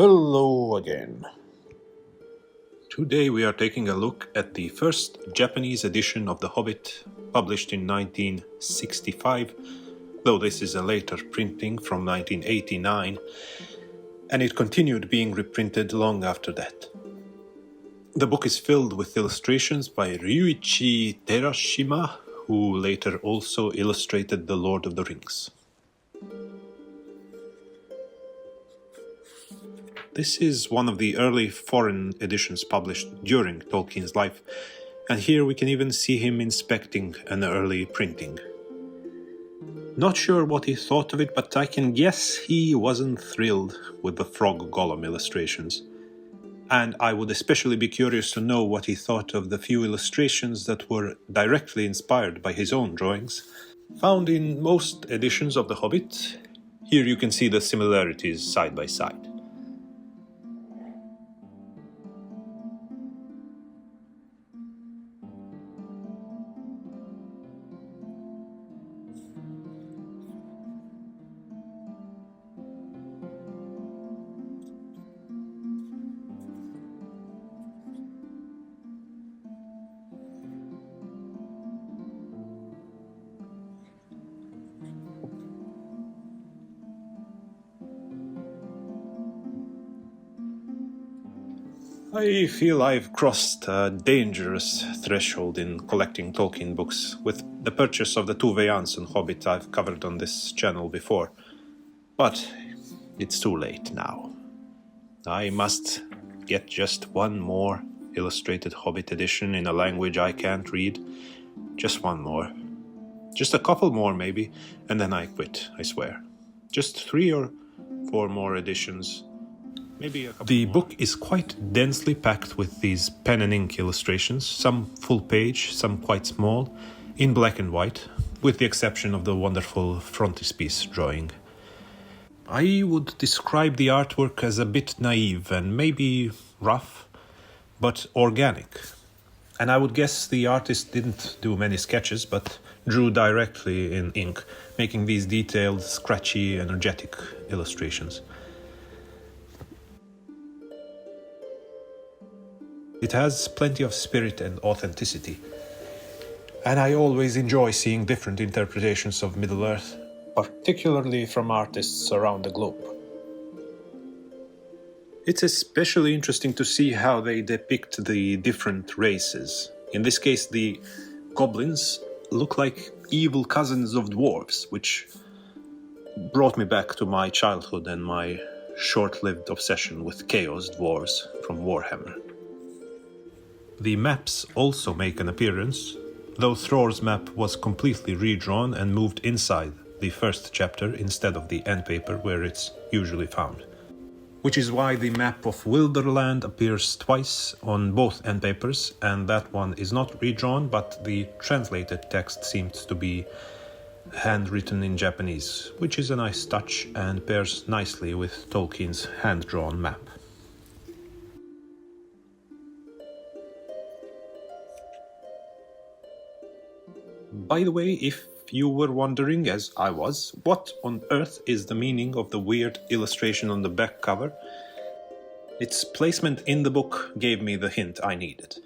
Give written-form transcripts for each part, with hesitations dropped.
Hello again. Today we are taking a look at the first Japanese edition of The Hobbit, published in 1965, though this is a later printing from 1989, and it continued being reprinted long after that. The book is filled with illustrations by Ryuichi Terashima, who later also illustrated The Lord of the Rings. This is one of the early foreign editions published during Tolkien's life, and here we can even see him inspecting an early printing. Not sure what he thought of it, but I can guess he wasn't thrilled with the Frog Golem illustrations. And I would especially be curious to know what he thought of the few illustrations that were directly inspired by his own drawings. Found in most editions of The Hobbit, here you can see the similarities side by side. I feel I've crossed a dangerous threshold in collecting Tolkien books with the purchase of the Tove Jansson Hobbit I've covered on this channel before. But it's too late now. I must get just one more illustrated Hobbit edition in a language I can't read. Just one more. Just a couple more maybe, and then I quit, I swear. Just 3 or 4 more editions. The book is quite densely packed with these pen and ink illustrations, some full page, some quite small, in black and white, with the exception of the wonderful frontispiece drawing. I would describe the artwork as a bit naive and maybe rough, but organic. And I would guess the artist didn't do many sketches, but drew directly in ink, making these detailed, scratchy, energetic illustrations. It has plenty of spirit and authenticity, and I always enjoy seeing different interpretations of Middle-earth, particularly from artists around the globe. It's especially interesting to see how they depict the different races. In this case, the goblins look like evil cousins of dwarves, which brought me back to my childhood and my short-lived obsession with chaos dwarves from Warhammer. The maps also make an appearance, though Thror's map was completely redrawn and moved inside the first chapter instead of the end paper where it's usually found. Which is why the map of Wilderland appears twice on both end papers, and that one is not redrawn, but the translated text seems to be handwritten in Japanese, which is a nice touch and pairs nicely with Tolkien's hand-drawn map. By the way, if you were wondering, as I was, what on earth is the meaning of the weird illustration on the back cover, its placement in the book gave me the hint I needed.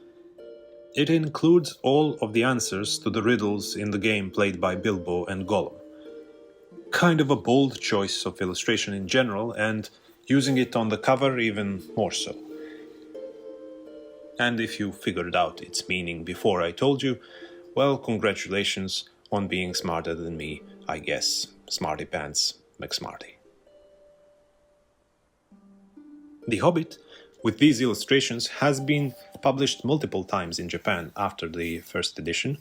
It includes all of the answers to the riddles in the game played by Bilbo and Gollum. Kind of a bold choice of illustration in general, and using it on the cover even more so. And if you figured out its meaning before I told you, well, congratulations on being smarter than me, I guess. Smarty pants, McSmarty. The Hobbit, with these illustrations, has been published multiple times in Japan after the first edition,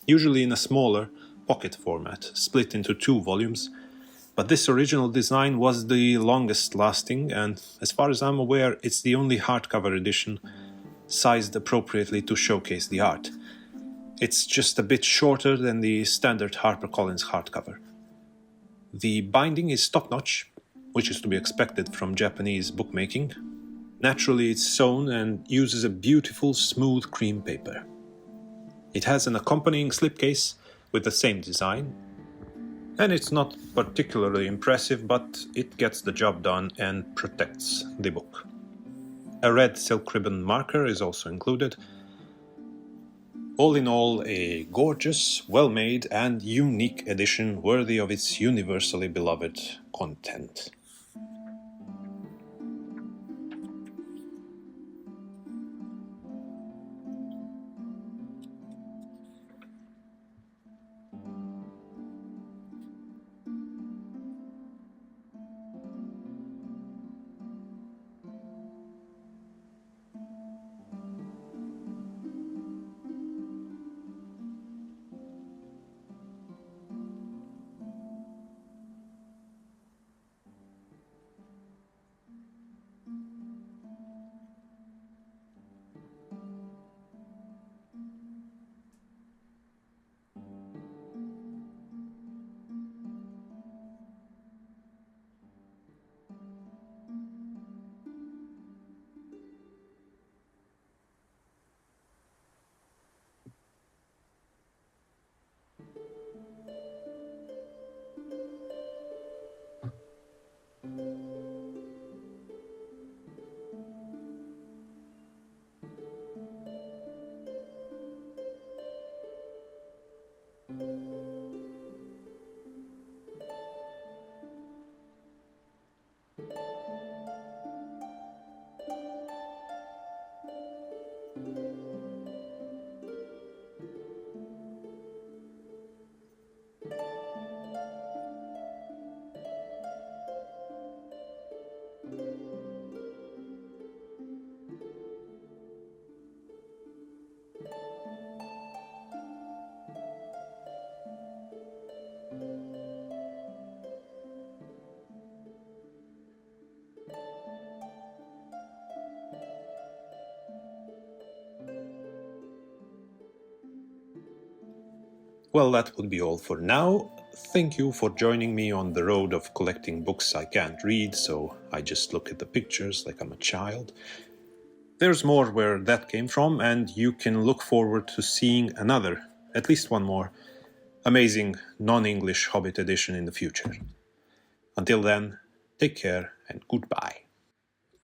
usually in a smaller pocket format, split into 2 volumes, but this original design was the longest lasting, and as far as I'm aware, it's the only hardcover edition sized appropriately to showcase the art. It's just a bit shorter than the standard HarperCollins hardcover. The binding is top-notch, which is to be expected from Japanese bookmaking. Naturally, it's sewn and uses a beautiful smooth cream paper. It has an accompanying slipcase with the same design, And it's not particularly impressive, but it gets the job done and protects the book. A red silk ribbon marker is also included. All in all, a gorgeous, well-made and unique edition worthy of its universally beloved content. Well, that would be all for now. Thank you for joining me on the road of collecting books I can't read, so I just look at the pictures like I'm a child. There's more where that came from, and you can look forward to seeing another, at least one more, amazing non-English Hobbit edition in the future. Until then, take care and goodbye.